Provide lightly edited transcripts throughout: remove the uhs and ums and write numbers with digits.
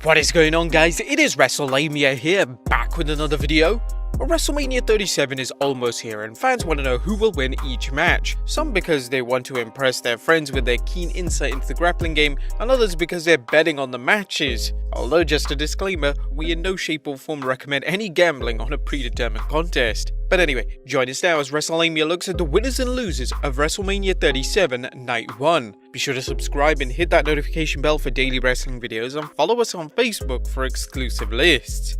What is going on, guys? It is wrestlmania here, back with another video. WrestleMania 37 is almost here and fans want to know who will win each match. Some because they want to impress their friends with their keen insight into the grappling game, and others because they're betting on the matches. Although, just a disclaimer, we in no shape or form recommend any gambling on a predetermined contest. But anyway, join us now as wrestlmania looks at the winners and losers of WrestleMania 37 Night 1. Be sure to subscribe and hit that notification bell for daily wrestling videos, and follow us on Facebook for exclusive lists.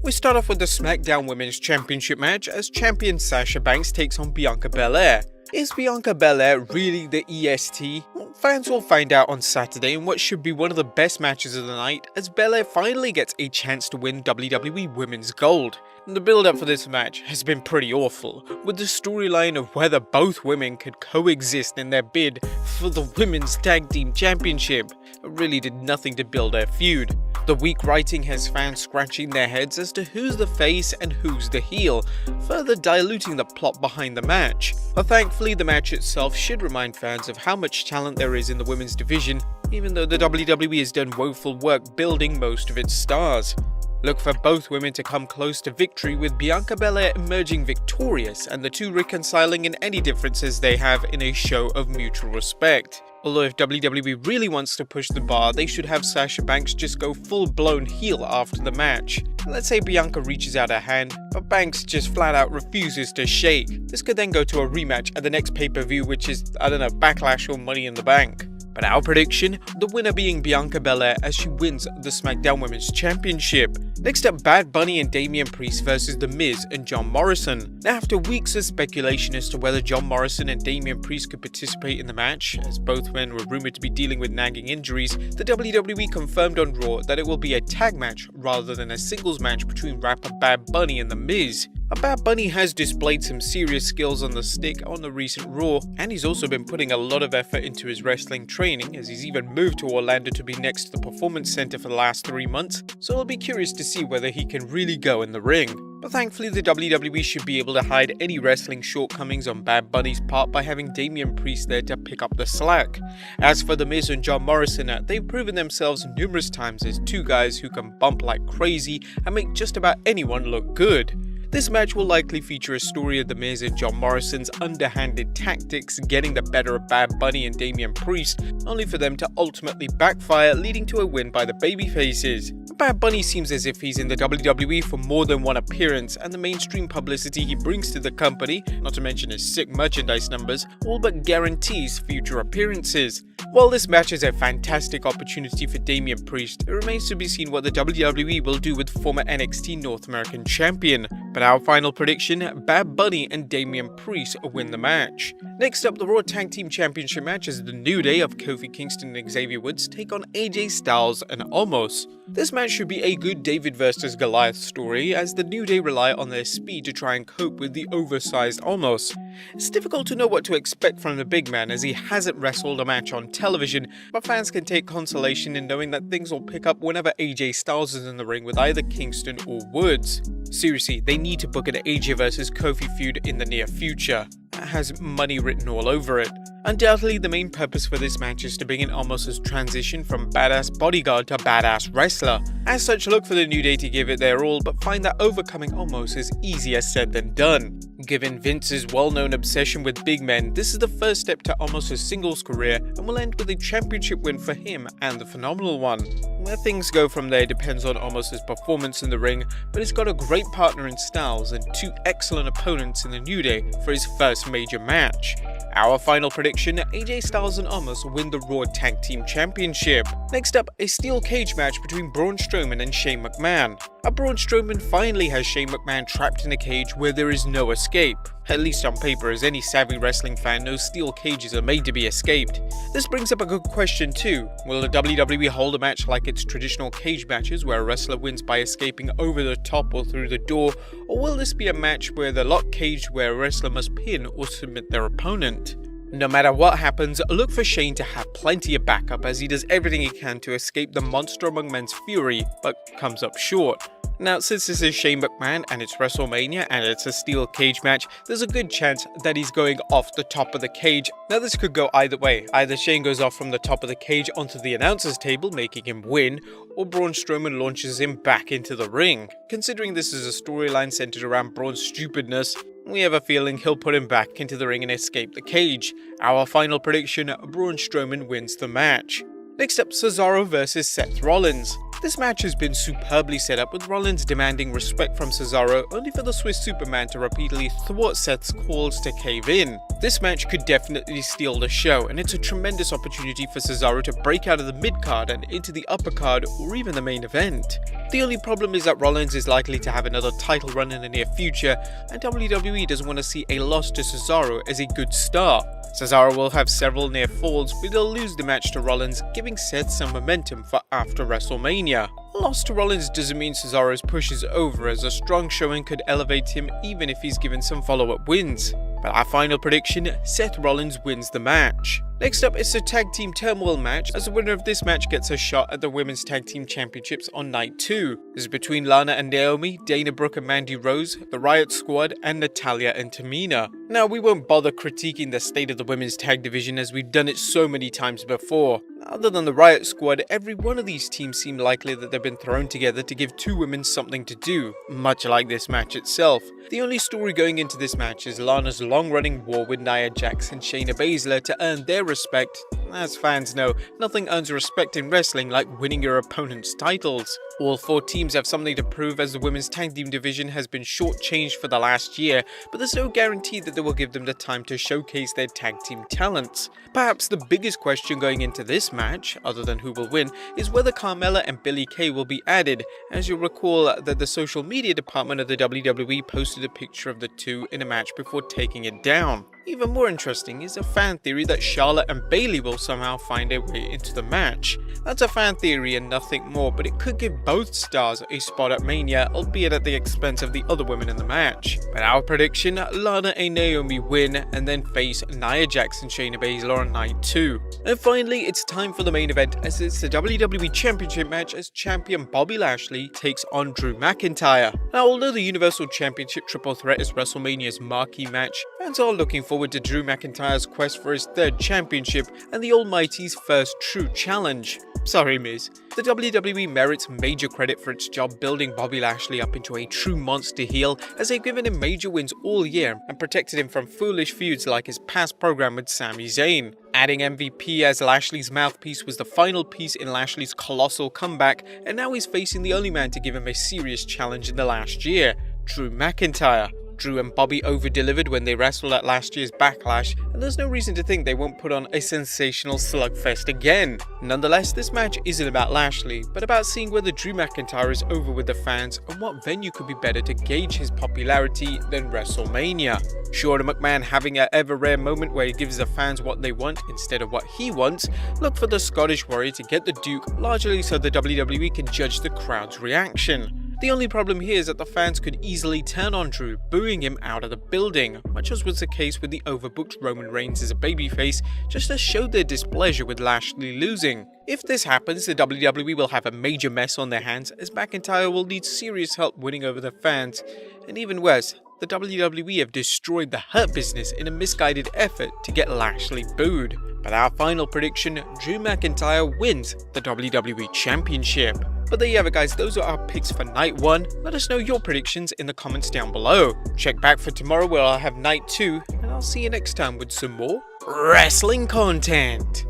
We start off with the SmackDown Women's Championship match as champion Sasha Banks takes on Bianca Belair. Is Bianca Belair really the EST? Well, fans will find out on Saturday in what should be one of the best matches of the night, as Belair finally gets a chance to win WWE Women's Gold. The build-up for this match has been pretty awful, with the storyline of whether both women could coexist in their bid for the Women's Tag Team Championship. It really did nothing to build their feud. The weak writing has fans scratching their heads as to who's the face and who's the heel, further diluting the plot behind the match. But thankfully, the match itself should remind fans of how much talent there is in the women's division, even though the WWE has done woeful work building most of its stars. Look for both women to come close to victory, with Bianca Belair emerging victorious and the two reconciling in any differences they have in a show of mutual respect. Although if WWE really wants to push the bar, they should have Sasha Banks just go full-blown heel after the match. Let's say Bianca reaches out her hand, but Banks just flat out refuses to shake. This could then go to a rematch at the next pay-per-view, which is, Backlash or Money in the Bank. But our prediction, the winner being Bianca Belair as she wins the SmackDown Women's Championship. Next up, Bad Bunny and Damian Priest versus The Miz and John Morrison. Now, after weeks of speculation as to whether John Morrison and Damian Priest could participate in the match, as both men were rumored to be dealing with nagging injuries, the WWE confirmed on Raw that it will be a tag match rather than a singles match between rapper Bad Bunny and The Miz. Bad Bunny has displayed some serious skills on the stick on the recent Raw, and he's also been putting a lot of effort into his wrestling training, as he's even moved to Orlando to be next to the Performance Center for the last 3 months, so I'll be curious to see whether he can really go in the ring. But thankfully, the WWE should be able to hide any wrestling shortcomings on Bad Bunny's part by having Damian Priest there to pick up the slack. As for The Miz and John Morrison, they've proven themselves numerous times as two guys who can bump like crazy and make just about anyone look good. This match will likely feature a story of The Miz and John Morrison's underhanded tactics getting the better of Bad Bunny and Damian Priest, only for them to ultimately backfire, leading to a win by the babyfaces. Bad Bunny seems as if he's in the WWE for more than one appearance, and the mainstream publicity he brings to the company, not to mention his sick merchandise numbers, all but guarantees future appearances. While this match is a fantastic opportunity for Damian Priest, it remains to be seen what the WWE will do with former NXT North American champion. But our final prediction, Bad Bunny and Damian Priest win the match. Next up, the Raw Tag Team Championship match is the New Day of Kofi Kingston and Xavier Woods take on AJ Styles and Omos. This match should be a good David vs Goliath story, as the New Day rely on their speed to try and cope with the oversized Omos. It's difficult to know what to expect from the big man, as he hasn't wrestled a match on television, but fans can take consolation in knowing that things will pick up whenever AJ Styles is in the ring with either Kingston or Woods. Seriously, they need to book an AJ vs Kofi feud in the near future. It has money written all over it. Undoubtedly, the main purpose for this match is to bring in Omos' transition from badass bodyguard to badass wrestler. As such, look for the New Day to give it their all, but find that overcoming Omos is easier said than done. Given Vince's well-known obsession with big men, this is the first step to Omos' singles career and will end with a championship win for him and the Phenomenal One. Where things go from there depends on Omos' performance in the ring, but he's got a great partner in Styles and two excellent opponents in the New Day for his first major match. Our final prediction, AJ Styles and Omos win the Raw Tag Team Championship. Next up, a steel cage match between Braun Strowman and Shane McMahon. Braun Strowman finally has Shane McMahon trapped in a cage where there is no escape. At least on paper, as any savvy wrestling fan knows, steel cages are made to be escaped. This brings up a good question too. Will the WWE hold a match like its traditional cage matches, where a wrestler wins by escaping over the top or through the door, or will this be a match where the lock cage where a wrestler must pin or submit their opponent? No matter what happens, look for Shane to have plenty of backup, as he does everything he can to escape the monster among men's fury, but comes up short. Now, since this is Shane McMahon and it's WrestleMania and it's a steel cage match, there's a good chance that he's going off the top of the cage. Now, this could go either way. Either Shane goes off from the top of the cage onto the announcer's table, making him win, or Braun Strowman launches him back into the ring. Considering this is a storyline centered around Braun's stupidness, we have a feeling he'll put him back into the ring and escape the cage. Our final prediction, Braun Strowman wins the match. Next up, Cesaro vs Seth Rollins. This match has been superbly set up, with Rollins demanding respect from Cesaro, only for the Swiss Superman to repeatedly thwart Seth's calls to cave in. This match could definitely steal the show, and it's a tremendous opportunity for Cesaro to break out of the mid-card and into the upper card or even the main event. The only problem is that Rollins is likely to have another title run in the near future, and WWE doesn't want to see a loss to Cesaro as a good start. Cesaro will have several near falls, but he'll lose the match to Rollins, giving Seth some momentum for after WrestleMania. A loss to Rollins doesn't mean Cesaro's push is over, as a strong showing could elevate him even if he's given some follow-up wins. But our final prediction, Seth Rollins wins the match. Next up is the Tag Team Turmoil match, as the winner of this match gets a shot at the Women's Tag Team Championships on night 2. This is between Lana and Naomi, Dana Brooke and Mandy Rose, the Riot Squad, and Natalya and Tamina. Now, we won't bother critiquing the state of the women's tag division, as we've done it so many times before. Other than the Riot Squad, every one of these teams seem likely that they've been thrown together to give two women something to do, much like this match itself. The only story going into this match is Lana's long-running war with Nia Jax and Shayna Baszler to earn their respect. As fans know, nothing earns respect in wrestling like winning your opponent's titles. All four teams have something to prove, as the women's tag team division has been shortchanged for the last year, but there's no guarantee that they will give them the time to showcase their tag team talents. Perhaps the biggest question going into this match, other than who will win, is whether Carmella and Billie Kay will be added, as you'll recall that the social media department of the WWE posted a picture of the two in a match before taking it down. Even more interesting is a fan theory that Charlotte and Bayley will somehow find their way into the match. That's a fan theory and nothing more, but it could give both stars a spot at Mania, albeit at the expense of the other women in the match. But our prediction, Lana and Naomi win and then face Nia Jax and Shayna Baszler on night 2. And finally, it's time for the main event, as it's the WWE Championship match as champion Bobby Lashley takes on Drew McIntyre. Now, although the Universal Championship Triple Threat is WrestleMania's marquee match, fans are looking forward to Drew McIntyre's quest for his third championship and the Almighty's first true challenge. Sorry, Miz. The WWE merits major credit for its job building Bobby Lashley up into a true monster heel, as they've given him major wins all year and protected him from foolish feuds like his past program with Sami Zayn. Adding MVP as Lashley's mouthpiece was the final piece in Lashley's colossal comeback, and now he's facing the only man to give him a serious challenge in the last year, Drew McIntyre. Drew and Bobby over-delivered when they wrestled at last year's Backlash, and there's no reason to think they won't put on a sensational slugfest again. Nonetheless, this match isn't about Lashley, but about seeing whether Drew McIntyre is over with the fans and what venue could be better to gauge his popularity than WrestleMania. Short of McMahon having an ever-rare moment where he gives the fans what they want instead of what he wants, look for the Scottish Warrior to get the Duke, largely so the WWE can judge the crowd's reaction. The only problem here is that the fans could easily turn on Drew, booing him out of the building, much as was the case with the overbooked Roman Reigns as a babyface, just to show their displeasure with Lashley losing. If this happens, the WWE will have a major mess on their hands, as McIntyre will need serious help winning over the fans. And even worse, the WWE have destroyed the Hurt Business in a misguided effort to get Lashley booed. But our final prediction, Drew McIntyre wins the WWE Championship. But there you have it, guys, those are our picks for night 1. Let us know your predictions in the comments down below. Check back for tomorrow where I'll have night 2, and I'll see you next time with some more wrestling content.